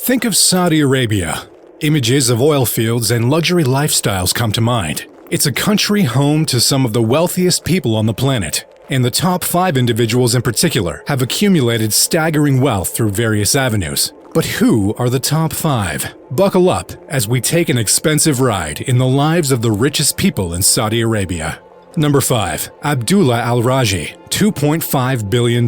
Think of Saudi Arabia. Images of oil fields and luxury lifestyles come to mind. It's a country home to some of the wealthiest people on the planet, and the top 5 individuals in particular have accumulated staggering wealth through various avenues. But who are the top 5? Buckle up as we take an expensive ride in the lives of the richest people in Saudi Arabia. Number 5. Abdullah Al-Rajhi, $2.5 billion.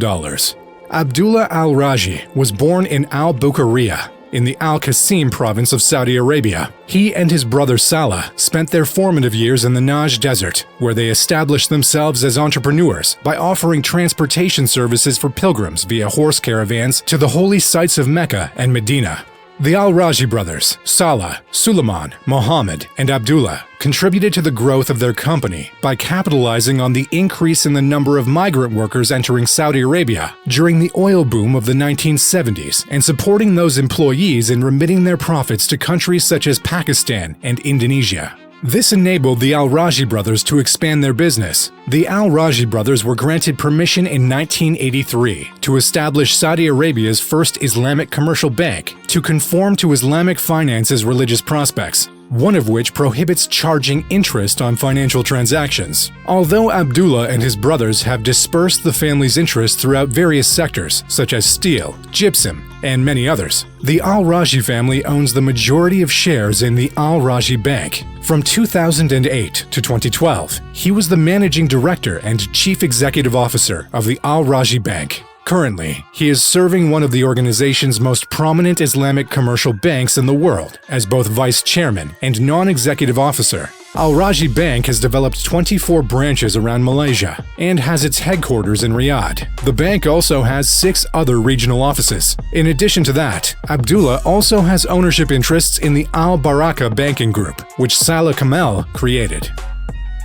Abdullah Al-Rajhi was born in Al-Bukhariya, in the Al-Qasim province of Saudi Arabia. He and his brother Salah spent their formative years in the Najd Desert, where they established themselves as entrepreneurs by offering transportation services for pilgrims via horse caravans to the holy sites of Mecca and Medina. The Al-Rajhi brothers, Salah, Suleiman, Mohammed, and Abdullah, contributed to the growth of their company by capitalizing on the increase in the number of migrant workers entering Saudi Arabia during the oil boom of the 1970s and supporting those employees in remitting their profits to countries such as Pakistan and Indonesia. This enabled the Al-Rajhi brothers to expand their business. The Al-Rajhi brothers were granted permission in 1983 to establish Saudi Arabia's first Islamic commercial bank to conform to Islamic finance's religious prospects, one of which prohibits charging interest on financial transactions. Although Abdullah and his brothers have dispersed the family's interests throughout various sectors, such as steel, gypsum, and many others, the Al-Rajhi family owns the majority of shares in the Al-Rajhi Bank. From 2008 to 2012, he was the managing director and chief executive officer of the Al-Rajhi Bank. Currently, he is serving one of the organization's most prominent Islamic commercial banks in the world as both vice chairman and non-executive officer. Al-Rajhi Bank has developed 24 branches around Malaysia and has its headquarters in Riyadh. The bank also has 6 other regional offices. In addition to that, Abdullah also has ownership interests in the Al-Baraka banking group, which Salah Kamel created.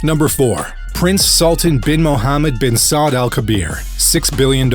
Number 4. Prince Sultan bin Mohammed bin Saud Al Kabir, $6 billion.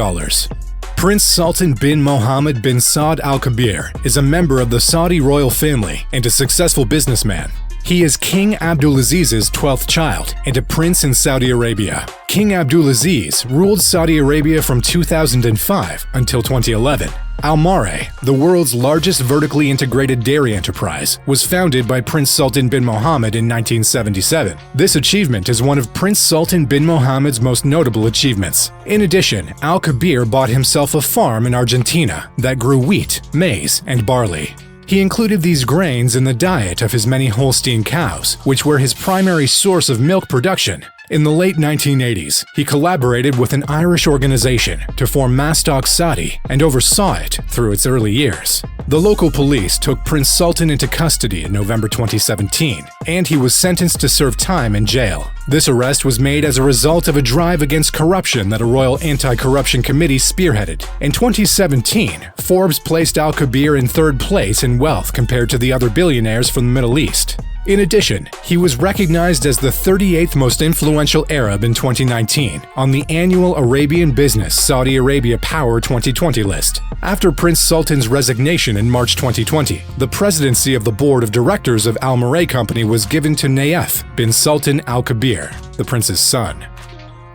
Prince Sultan bin Mohammed bin Saud Al Kabir is a member of the Saudi royal family and a successful businessman. He is King Abdulaziz's 12th child and a prince in Saudi Arabia. King Abdulaziz ruled Saudi Arabia from 2005 until 2011. Almarai, the world's largest vertically integrated dairy enterprise, was founded by Prince Sultan bin Mohammed in 1977. This achievement is one of Prince Sultan bin Mohammed's most notable achievements. In addition, Al Kabir bought himself a farm in Argentina that grew wheat, maize, and barley. He included these grains in the diet of his many Holstein cows, which were his primary source of milk production. In the late 1980s, he collaborated with an Irish organization to form Mastock Saudi and oversaw it through its early years. The local police took Prince Sultan into custody in November 2017, and he was sentenced to serve time in jail. This arrest was made as a result of a drive against corruption that a royal anti-corruption committee spearheaded. In 2017, Forbes placed Al Kabir in 3rd place in wealth compared to the other billionaires from the Middle East. In addition, he was recognized as the 38th most influential Arab in 2019 on the annual Arabian Business Saudi Arabia Power 2020 list. After Prince Sultan's resignation in March 2020, the presidency of the board of directors of Almarai Company was given to Nayef bin Sultan Al Kabir, the prince's son.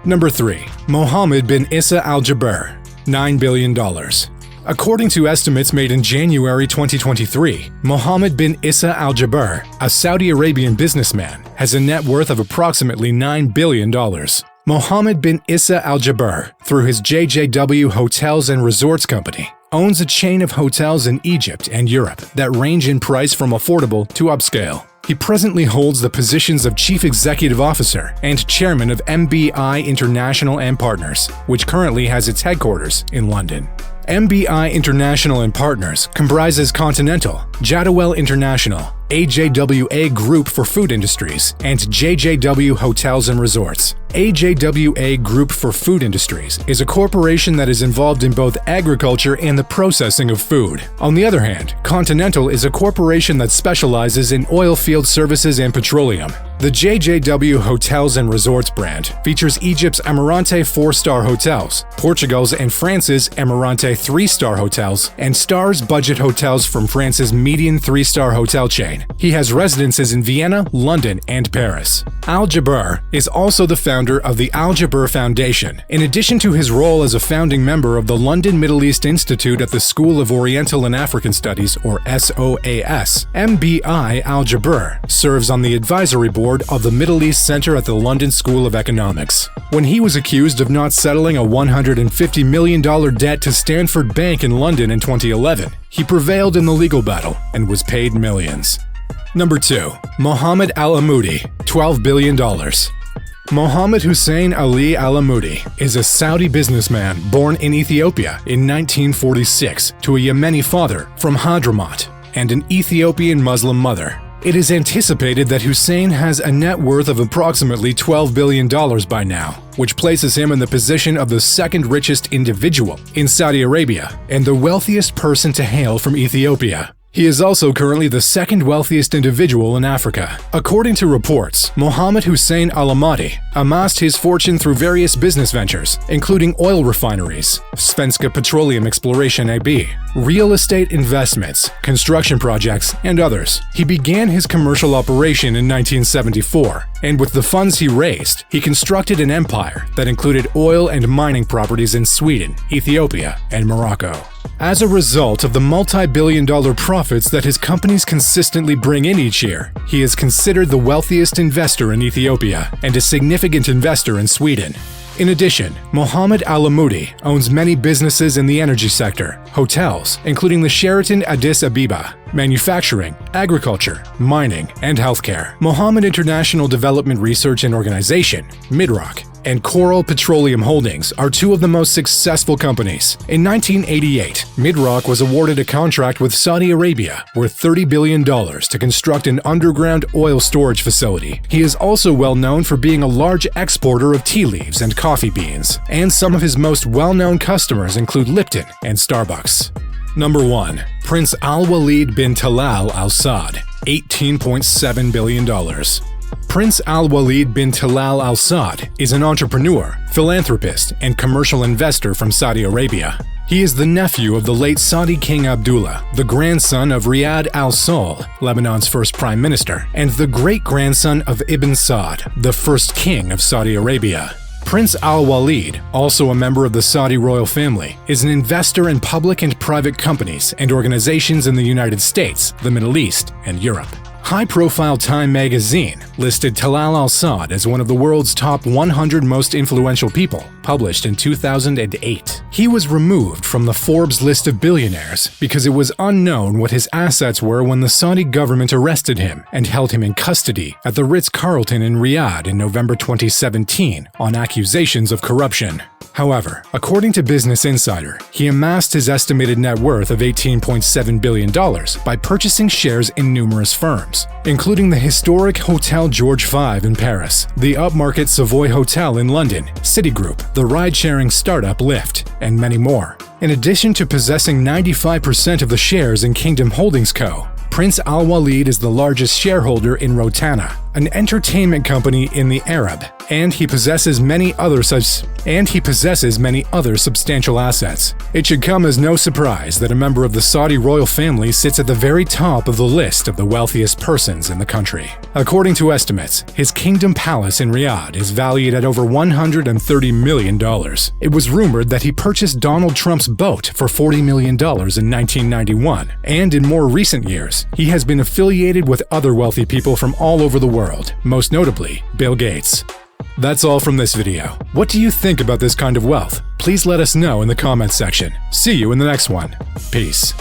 Number 3. Mohammed bin Issa Al Jaber, $9 billion. According to estimates made in January 2023, Mohammed bin Issa Al Jaber, a Saudi Arabian businessman, has a net worth of approximately $9 billion. Mohammed bin Issa Al Jaber, through his JJW Hotels and Resorts Company, owns a chain of hotels in Egypt and Europe that range in price from affordable to upscale. He presently holds the positions of Chief Executive Officer and Chairman of MBI International and Partners, which currently has its headquarters in London. MBI International and Partners comprises Continental, Jadwal International, AJWA Group for Food Industries, and JJW Hotels and Resorts. AJWA Group for Food Industries is a corporation that is involved in both agriculture and the processing of food. On the other hand, Continental is a corporation that specializes in oil field services and petroleum. The JJW Hotels and Resorts brand features Egypt's Emirante 4-star hotels, Portugal's and France's Emirante 3-star hotels, and Stars Budget Hotels from France's median 3-star hotel chain. He has residences in Vienna, London, and Paris. Al Jaber is also the founder of the Al Jaber Foundation. In addition to his role as a founding member of the London Middle East Institute at the School of Oriental and African Studies, or SOAS, MBI Al Jaber serves on the advisory board of the Middle East Center at the London School of Economics. When he was accused of not settling a $150 million debt to Stanford Bank in London in 2011, he prevailed in the legal battle and was paid millions. Number 2. Mohammed Al-Amoudi, $12 billion. Mohammed Hussein Ali Al-Amoudi is a Saudi businessman born in Ethiopia in 1946 to a Yemeni father from Hadramaut and an Ethiopian Muslim mother. It is anticipated that Hussein has a net worth of approximately $12 billion by now, which places him in the position of the second richest individual in Saudi Arabia and the wealthiest person to hail from Ethiopia. He is also currently the second wealthiest individual in Africa. According to reports, Mohammed Hussein Al-Amoudi amassed his fortune through various business ventures, including oil refineries, Svenska Petroleum Exploration AB, real estate investments, construction projects, and others. He began his commercial operation in 1974, and with the funds he raised, he constructed an empire that included oil and mining properties in Sweden, Ethiopia, and Morocco. As a result of the multi-billion-dollar profits that his companies consistently bring in each year, he is considered the wealthiest investor in Ethiopia and a significant investor in Sweden. In addition, Mohammed Al-Amoudi owns many businesses in the energy sector, hotels, including the Sheraton Addis Ababa, manufacturing, agriculture, mining, and healthcare. Mohammed International Development Research and Organization, Midrock, and Coral Petroleum Holdings are two of the most successful companies. In 1988, Midrock was awarded a contract with Saudi Arabia worth $30 billion to construct an underground oil storage facility. He is also well known for being a large exporter of tea leaves and coffee beans, and some of his most well-known customers include Lipton and Starbucks. Number 1. Prince Al-Walid bin Talal Al Saud, $18.7 billion. Prince Al-Walid bin Talal Al Saud is an entrepreneur, philanthropist, and commercial investor from Saudi Arabia. He is the nephew of the late Saudi King Abdullah, the grandson of Riyad Al Saud, Lebanon's first prime minister, and the great-grandson of Ibn Saud, the first king of Saudi Arabia. Prince Al-Walid, also a member of the Saudi royal family, is an investor in public and private companies and organizations in the United States, the Middle East, and Europe. High-profile Time magazine listed Talal Al Saud as one of the world's top 100 most influential people, published in 2008. He was removed from the Forbes list of billionaires because it was unknown what his assets were when the Saudi government arrested him and held him in custody at the Ritz-Carlton in Riyadh in November 2017 on accusations of corruption. However, according to Business Insider, he amassed his estimated net worth of $18.7 billion by purchasing shares in numerous firms, including the historic Hotel George V in Paris, the upmarket Savoy Hotel in London, Citigroup, the ride-sharing startup Lyft, and many more. In addition to possessing 95% of the shares in Kingdom Holdings Co., Prince Al-Walid is the largest shareholder in Rotana, an entertainment company in the Arab, and he possesses many other substantial assets. It should come as no surprise that a member of the Saudi royal family sits at the very top of the list of the wealthiest persons in the country. According to estimates, his Kingdom Palace in Riyadh is valued at over $130 million. It was rumored that he purchased Donald Trump's boat for $40 million in 1991, and in more recent years, he has been affiliated with other wealthy people from all over the world, most notably Bill Gates. That's all from this video. What do you think about this kind of wealth? Please let us know in the comments section. See you in the next one. Peace.